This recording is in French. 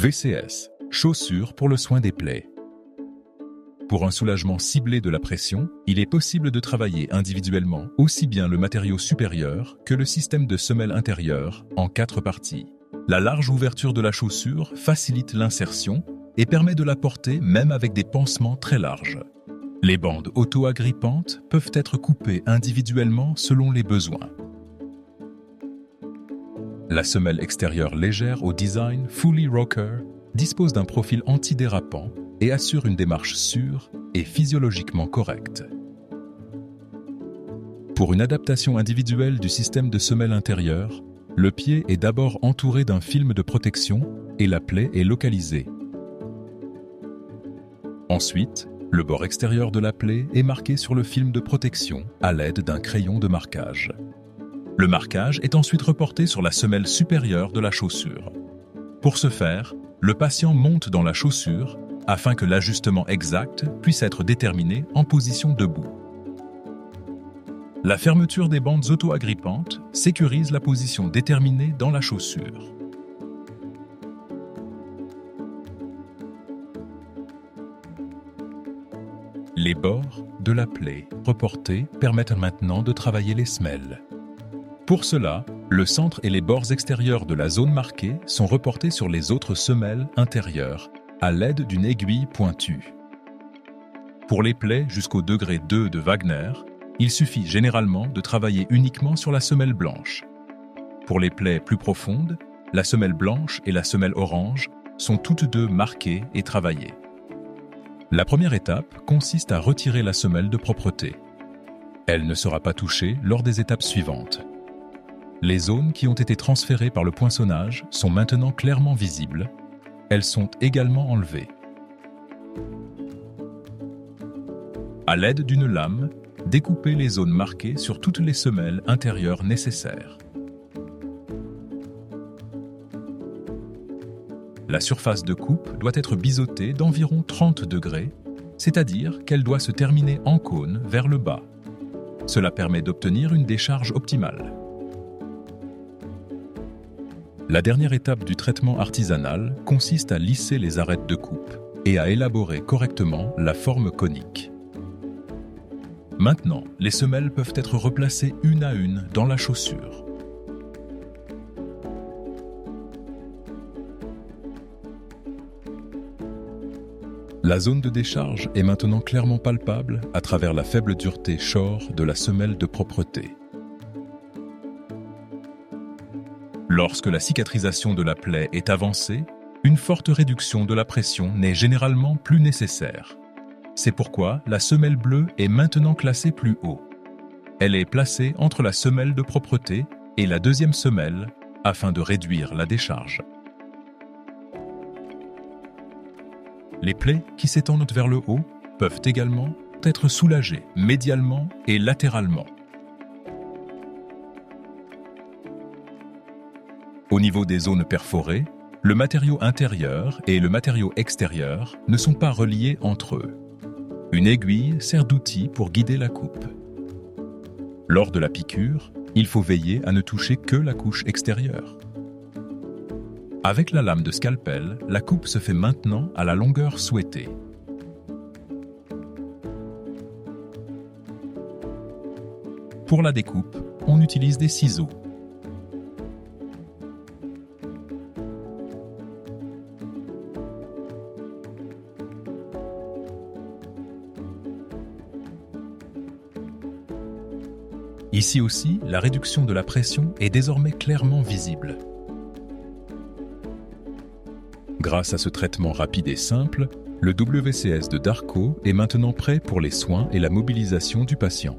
VCS, chaussures pour le soin des plaies. Pour un soulagement ciblé de la pression, il est possible de travailler individuellement aussi bien le matériau supérieur que le système de semelle intérieure en 4 parties. La large ouverture de la chaussure facilite l'insertion et permet de la porter même avec des pansements très larges. Les bandes auto-agrippantes peuvent être coupées individuellement selon les besoins. La semelle extérieure légère au design Fully Rocker dispose d'un profil antidérapant et assure une démarche sûre et physiologiquement correcte. Pour une adaptation individuelle du système de semelle intérieure, le pied est d'abord entouré d'un film de protection et la plaie est localisée. Ensuite, le bord extérieur de la plaie est marqué sur le film de protection à l'aide d'un crayon de marquage. Le marquage est ensuite reporté sur la semelle supérieure de la chaussure. Pour ce faire, le patient monte dans la chaussure afin que l'ajustement exact puisse être déterminé en position debout. La fermeture des bandes auto-agrippantes sécurise la position déterminée dans la chaussure. Les bords de la plaie reportés permettent maintenant de travailler les semelles. Pour cela, le centre et les bords extérieurs de la zone marquée sont reportés sur les autres semelles intérieures à l'aide d'une aiguille pointue. Pour les plaies jusqu'au degré 2 de Wagner, il suffit généralement de travailler uniquement sur la semelle blanche. Pour les plaies plus profondes, la semelle blanche et la semelle orange sont toutes deux marquées et travaillées. La première étape consiste à retirer la semelle de propreté. Elle ne sera pas touchée lors des étapes suivantes. Les zones qui ont été transférées par le poinçonnage sont maintenant clairement visibles. Elles sont également enlevées. À l'aide d'une lame, découpez les zones marquées sur toutes les semelles intérieures nécessaires. La surface de coupe doit être biseautée d'environ 30 degrés, c'est-à-dire qu'elle doit se terminer en cône vers le bas. Cela permet d'obtenir une décharge optimale. La dernière étape du traitement artisanal consiste à lisser les arêtes de coupe et à élaborer correctement la forme conique. Maintenant, les semelles peuvent être replacées une à une dans la chaussure. La zone de décharge est maintenant clairement palpable à travers la faible dureté short de la semelle de propreté. Lorsque la cicatrisation de la plaie est avancée, une forte réduction de la pression n'est généralement plus nécessaire. C'est pourquoi la semelle bleue est maintenant classée plus haut. Elle est placée entre la semelle de propreté et la deuxième semelle afin de réduire la décharge. Les plaies qui s'étendent vers le haut peuvent également être soulagées médialement et latéralement. Au niveau des zones perforées, le matériau intérieur et le matériau extérieur ne sont pas reliés entre eux. Une aiguille sert d'outil pour guider la coupe. Lors de la piqûre, il faut veiller à ne toucher que la couche extérieure. Avec la lame de scalpel, la coupe se fait maintenant à la longueur souhaitée. Pour la découpe, on utilise des ciseaux. Ici aussi, la réduction de la pression est désormais clairement visible. Grâce à ce traitement rapide et simple, le WCS de Darco est maintenant prêt pour les soins et la mobilisation du patient.